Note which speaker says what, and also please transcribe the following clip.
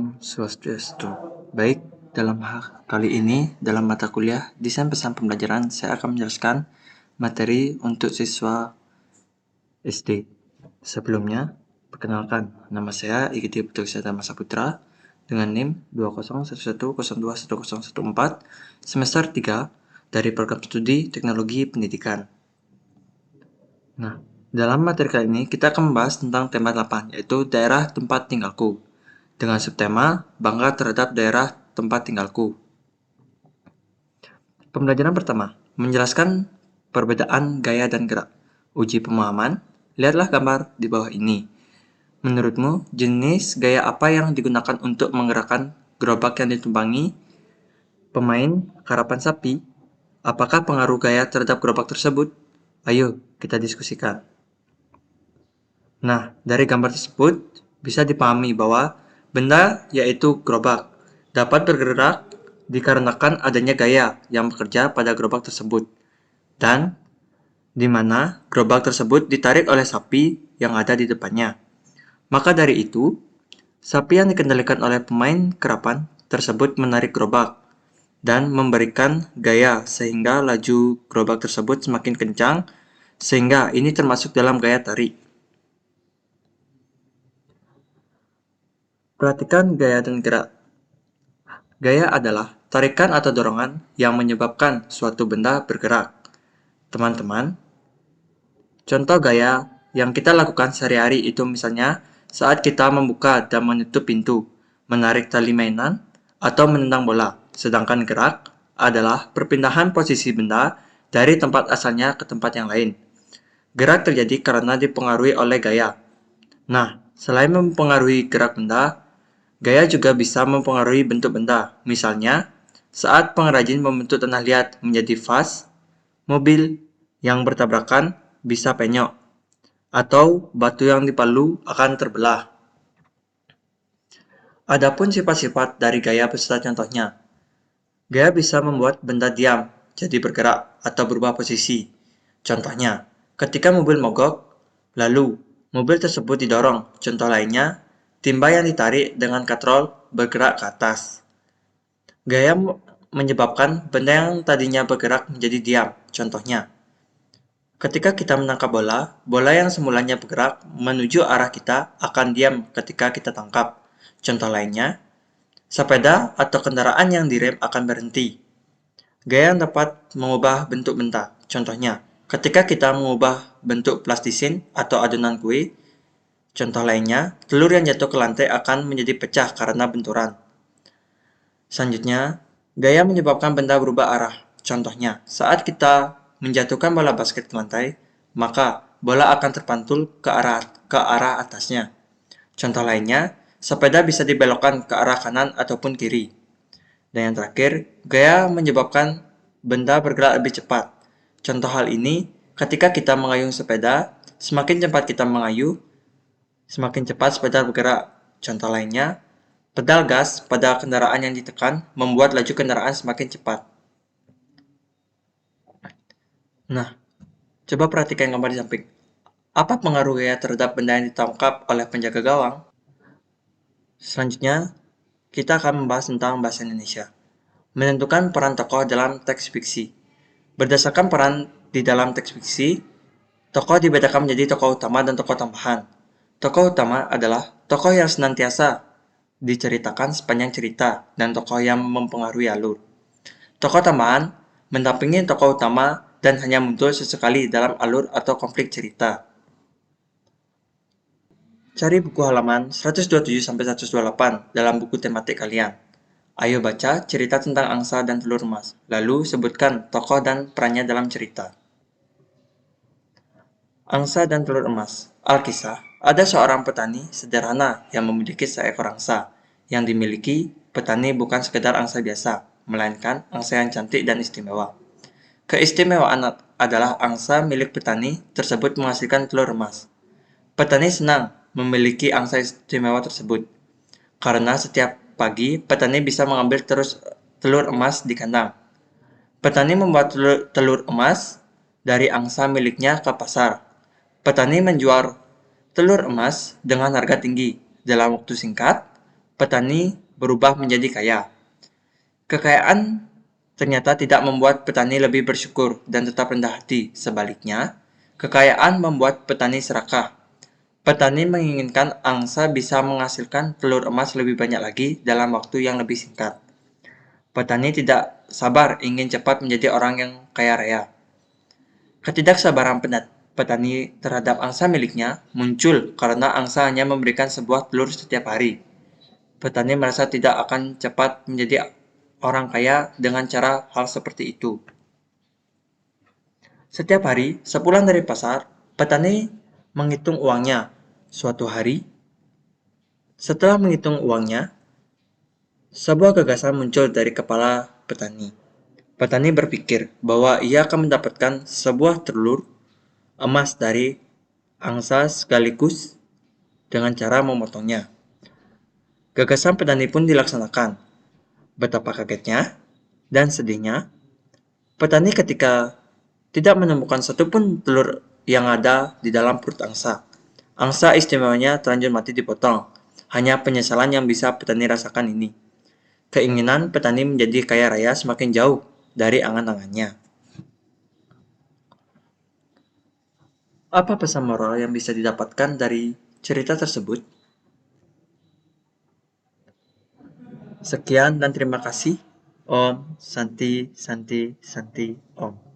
Speaker 1: Swastiastu. Baik, kali ini dalam mata kuliah Desain Pesan Pembelajaran saya akan menjelaskan materi untuk siswa SD. Sebelumnya, perkenalkan, nama saya Igede Putra Dharma Saputra dengan NIM 2011021014 semester 3 dari program studi Teknologi Pendidikan. Nah, dalam materi kali ini kita akan membahas tentang tema 8, yaitu daerah tempat tinggalku, dengan subtema bangga terhadap daerah tempat tinggalku. Pembelajaran pertama, menjelaskan perbedaan gaya dan gerak. Uji pemahaman, lihatlah gambar di bawah ini. Menurutmu, jenis gaya apa yang digunakan untuk menggerakkan gerobak yang ditumpangi pemain karapan sapi? Apakah pengaruh gaya terhadap gerobak tersebut? Ayo, kita diskusikan. Nah, dari gambar tersebut bisa dipahami bahwa benda, yaitu gerobak, dapat bergerak dikarenakan adanya gaya yang bekerja pada gerobak tersebut, dan di mana gerobak tersebut ditarik oleh sapi yang ada di depannya. Maka dari itu, sapi yang dikendalikan oleh pemain kerapan tersebut menarik gerobak dan memberikan gaya sehingga laju gerobak tersebut semakin kencang, sehingga ini termasuk dalam gaya tarik. Perhatikan gaya dan gerak. Gaya adalah tarikan atau dorongan yang menyebabkan suatu benda bergerak. Teman-teman, contoh gaya yang kita lakukan sehari-hari itu misalnya saat kita membuka dan menutup pintu, menarik tali mainan, atau menendang bola. Sedangkan gerak adalah perpindahan posisi benda dari tempat asalnya ke tempat yang lain. Gerak terjadi karena dipengaruhi oleh gaya. Nah, selain mempengaruhi gerak benda, gaya juga bisa mempengaruhi bentuk benda. Misalnya, saat pengrajin membentuk tanah liat menjadi vas, mobil yang bertabrakan bisa penyok, atau batu yang dipalu akan terbelah. Adapun sifat-sifat dari gaya beserta contohnya. Gaya bisa membuat benda diam, jadi bergerak atau berubah posisi. Contohnya, ketika mobil mogok, lalu mobil tersebut didorong. Contoh lainnya, timba yang ditarik dengan katrol bergerak ke atas. Gaya menyebabkan benda yang tadinya bergerak menjadi diam. Contohnya, ketika kita menangkap bola, bola yang semulanya bergerak menuju arah kita akan diam ketika kita tangkap. Contoh lainnya, sepeda atau kendaraan yang direm akan berhenti. Gaya yang dapat mengubah bentuk benda. Contohnya, ketika kita mengubah bentuk plastisin atau adonan kue, contoh lainnya, telur yang jatuh ke lantai akan menjadi pecah karena benturan. Selanjutnya, gaya menyebabkan benda berubah arah. Contohnya, saat kita menjatuhkan bola basket ke lantai, maka bola akan terpantul ke arah atasnya. Contoh lainnya, sepeda bisa dibelokkan ke arah kanan ataupun kiri. Dan yang terakhir, gaya menyebabkan benda bergerak lebih cepat. Contoh hal ini, ketika kita mengayuh sepeda, semakin cepat kita mengayuh, semakin cepat sepeda bergerak. Contoh lainnya, pedal gas pada kendaraan yang ditekan membuat laju kendaraan semakin cepat. Nah, coba perhatikan gambar di samping. Apa pengaruh gaya terhadap benda yang ditangkap oleh penjaga gawang? Selanjutnya, kita akan membahas tentang bahasa Indonesia. Menentukan peran tokoh dalam teks fiksi. Berdasarkan peran di dalam teks fiksi, tokoh dibedakan menjadi tokoh utama dan tokoh tambahan. Tokoh utama adalah tokoh yang senantiasa diceritakan sepanjang cerita dan tokoh yang mempengaruhi alur. Tokoh tambahan mendampingi tokoh utama dan hanya muncul sesekali dalam alur atau konflik cerita. Cari buku halaman 127-128 dalam buku tematik kalian. Ayo baca cerita tentang angsa dan telur emas, lalu sebutkan tokoh dan perannya dalam cerita. Angsa dan telur emas. Alkisah, ada seorang petani sederhana yang memiliki seekor angsa. Yang dimiliki petani bukan sekedar angsa biasa, melainkan angsa yang cantik dan istimewa. Keistimewaan adalah angsa milik petani tersebut menghasilkan telur emas. Petani senang memiliki angsa istimewa tersebut, karena setiap pagi petani bisa mengambil telur emas di kandang. Petani membuat telur emas dari angsa miliknya ke pasar. Petani menjual telur emas dengan harga tinggi. Dalam waktu singkat, petani berubah menjadi kaya. Kekayaan ternyata tidak membuat petani lebih bersyukur dan tetap rendah hati. Sebaliknya, kekayaan membuat petani serakah. Petani menginginkan angsa bisa menghasilkan telur emas lebih banyak lagi dalam waktu yang lebih singkat. Petani tidak sabar ingin cepat menjadi orang yang kaya raya. Ketidaksabaran petani terhadap angsa miliknya muncul karena angsa hanya memberikan sebuah telur setiap hari. Petani merasa tidak akan cepat menjadi orang kaya dengan cara hal seperti itu. Setiap hari, sepulang dari pasar, petani menghitung uangnya. Suatu hari, setelah menghitung uangnya, sebuah gagasan muncul dari kepala petani. Petani berpikir bahwa ia akan mendapatkan sebuah telur emas dari angsa sekaligus dengan cara memotongnya. Gagasan petani pun dilaksanakan. Betapa kagetnya dan sedihnya petani ketika tidak menemukan satupun telur yang ada di dalam perut angsa. Angsa istimewanya terlanjur mati dipotong. Hanya penyesalan yang bisa petani rasakan ini. Keinginan petani menjadi kaya raya semakin jauh dari angan-angannya. Apa pesan moral yang bisa didapatkan dari cerita tersebut? Sekian dan terima kasih. Om Santi Santi Santi Om.